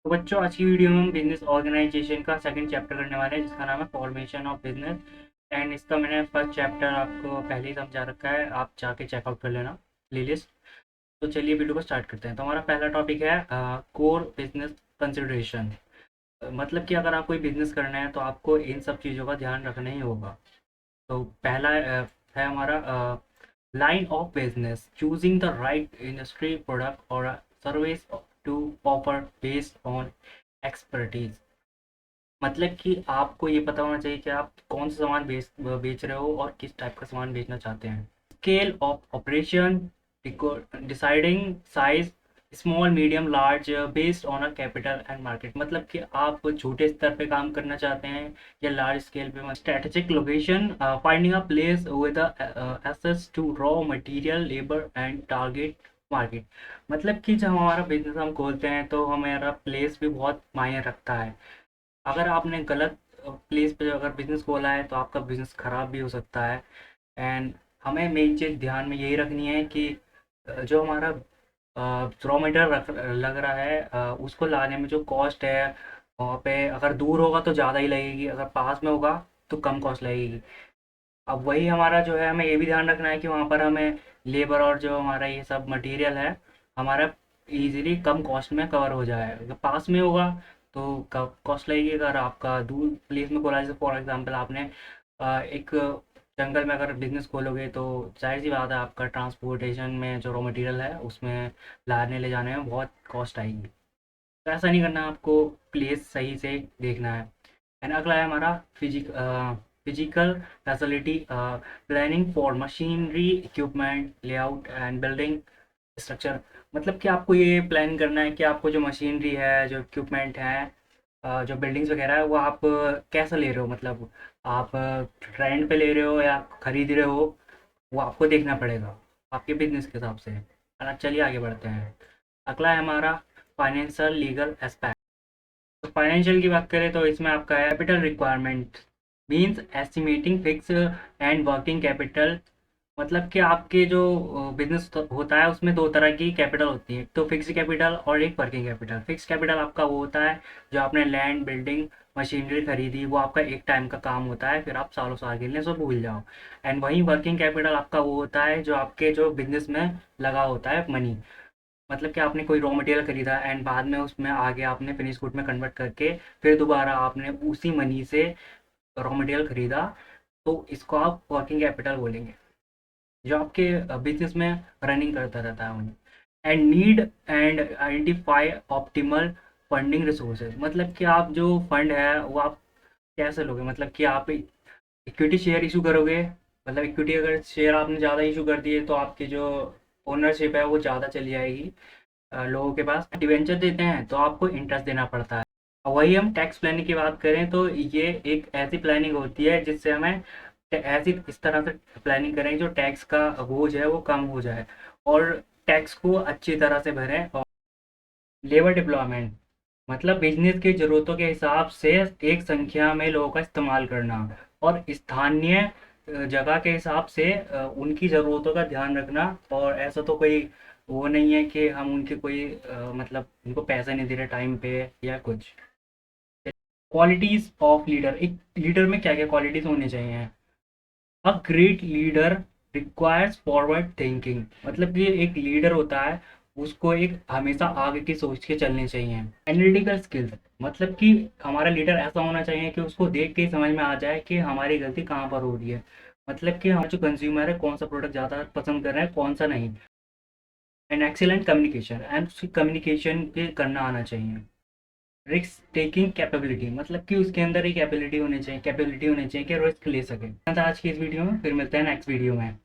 तो बच्चों, आज की वीडियो में हम बिजनेस ऑर्गेनाइजेशन का सेकंड चैप्टर करने वाले हैं, जिसका नाम है फॉर्मेशन ऑफ बिजनेस। एंड इसका मैंने फर्स्ट चैप्टर आपको पहले ही समझा रखा है, आप जाके चेकआउट कर लेना प्लेलिस्ट। तो चलिए वीडियो को स्टार्ट करते हैं। तो हमारा पहला टॉपिक है कोर बिजनेस कंसिडरेशन। मतलब कि अगर आप कोई बिजनेस करना है तो आपको इन सब चीज़ों का ध्यान रखना ही होगा। तो पहला है हमारा line of business, choosing the right industry product और service to offer based on expertise. मतलब कि आपको ये पता होना चाहिए कि आप कौन सा सामान बेच रहे हो और किस टाइप का सामान बेचना चाहते हैं। Scale of operation, deciding size, small medium large based on a capital and market. मतलब कि आप छोटे स्तर पे काम करना चाहते हैं या लार्ज स्केल पे। Strategic location, finding a place with access to raw material, labour and target market. मतलब कि जब हमारा बिजनेस हम खोलते हैं तो हमारा प्लेस भी बहुत मायने रखता है। अगर आपने गलत प्लेस पे अगर बिजनेस खोला है तो आपका बिजनेस खराब भी हो सकता है। एंड हमें मेन चीज़ ध्यान में यही रखनी है कि जो हमारा रॉ मटेरियल लग रहा है, उसको लाने में जो कॉस्ट है, वहाँ पे अगर दूर होगा तो ज़्यादा ही लगेगी, अगर पास में होगा तो कम कॉस्ट लगेगी। अब वही हमारा जो है, हमें ये भी ध्यान रखना है कि वहाँ पर हमें लेबर और जो हमारा ये सब मटेरियल है हमारा इजीली कम कॉस्ट में कवर हो जाए। अगर पास में होगा तो कॉस्ट लगेगी। अगर आपका दूर प्लेस में खोला, जैसे फॉर एग्जांपल आपने एक जंगल में अगर बिजनेस खोलोगे तो जाहिर सी बात है आपका ट्रांसपोर्टेशन में जो रॉ मटेरियल है उसमें लाने ले जाने में बहुत कॉस्ट आएगी। तो ऐसा नहीं करना, आपको प्लेस सही से देखना है। एंड अगला है हमारा physical facility planning for machinery, equipment, layout and building structure. मतलब कि आपको ये प्लान करना है कि आपको जो मशीनरी है, जो इक्विपमेंट है, जो बिल्डिंग्स वगैरह है, वो आप कैसा ले रहे हो। मतलब आप रेंट पे ले रहे हो या खरीद रहे हो, वो आपको देखना पड़ेगा आपके बिजनेस के हिसाब से। है ना। चलिए आगे बढ़ते हैं। अगला है हमारा फाइनेंशियल लीगल एस्पेक्ट। तो फाइनेंशियल की बात करें तो इसमें आपका है capital requirement, means estimating fix and working capital. मतलब कि आपके जो बिजनेस होता है उसमें दो तरह की कैपिटल होती है, तो फिक्स कैपिटल और एक वर्किंग कैपिटल। फिक्स कैपिटल आपका वो होता है जो आपने लैंड, बिल्डिंग, मशीनरी खरीदी, वो आपका एक टाइम का काम होता है, फिर आप सालों साल के लिए सब भूल जाओ। एंड वहीं वर्किंग कैपिटल आपका वो होता है जो आपके जो बिजनेस में लगा होता है मनी। मतलब कि आपने कोई रॉ मटेरियल खरीदा एंड बाद में उसमें आगे आपने फिनिश गुड में कन्वर्ट करके फिर दोबारा आपने उसी मनी से रॉ मटेरियल खरीदा, तो इसको आप वर्किंग कैपिटल बोलेंगे, जो आपके बिजनेस में रनिंग करता रहता है उन्हें। And need and identify optimal funding resources. मतलब कि आप जो फंड है वो आप कैसे लोगे। मतलब कि आप इक्विटी शेयर इशू करोगे। मतलब इक्विटी अगर शेयर आपने ज़्यादा इशू कर दिए तो आपकी जो ओनरशिप है वो ज़्यादा चली जाएगी लोगों के पास। डिवेंचर देते हैं तो आपको इंटरेस्ट देना पड़ता है। और वही हम टैक्स प्लानिंग की बात करें तो ये एक ऐसी प्लानिंग होती है जिससे हमें ऐसी इस तरह से प्लानिंग करें जो टैक्स का बोझ है वो कम हो जाए और टैक्स को अच्छी तरह से भरें। और लेबर डिप्लॉयमेंट, मतलब बिजनेस की ज़रूरतों के हिसाब से एक संख्या में लोगों का इस्तेमाल करना और स्थानीय जगह के हिसाब से उनकी ज़रूरतों का ध्यान रखना। और ऐसा तो कोई वो नहीं है कि हम उनके कोई मतलब उनको पैसा नहीं दे रहे टाइम पे या कुछ। क्वालिटीज़ ऑफ लीडर, एक लीडर में क्या क्या क्वालिटीज़ होनी चाहिए। A great leader requires forward thinking. मतलब कि एक लीडर होता है उसको एक हमेशा आगे की सोच के चलनी चाहिए। एनालिटिकल स्किल्स, मतलब कि हमारा लीडर ऐसा होना चाहिए कि उसको देख के ही समझ में आ जाए कि हमारी गलती कहाँ पर हो रही है। मतलब कि हमारे जो कंज्यूमर है कौन सा प्रोडक्ट ज़्यादा पसंद कर रहे हैं कौन सा नहीं। एंड एक्सीलेंट कम्युनिकेशन, एंड उसकी कम्युनिकेशन भी करना आना चाहिए। रिस्क टेकिंग कैपेबिलिटी, मतलब कि उसके अंदर एक कैपेबिलिटी होनी चाहिए कि रिस्क ले सके। आज की इस वीडियो में, फिर मिलते हैं नेक्स्ट वीडियो में।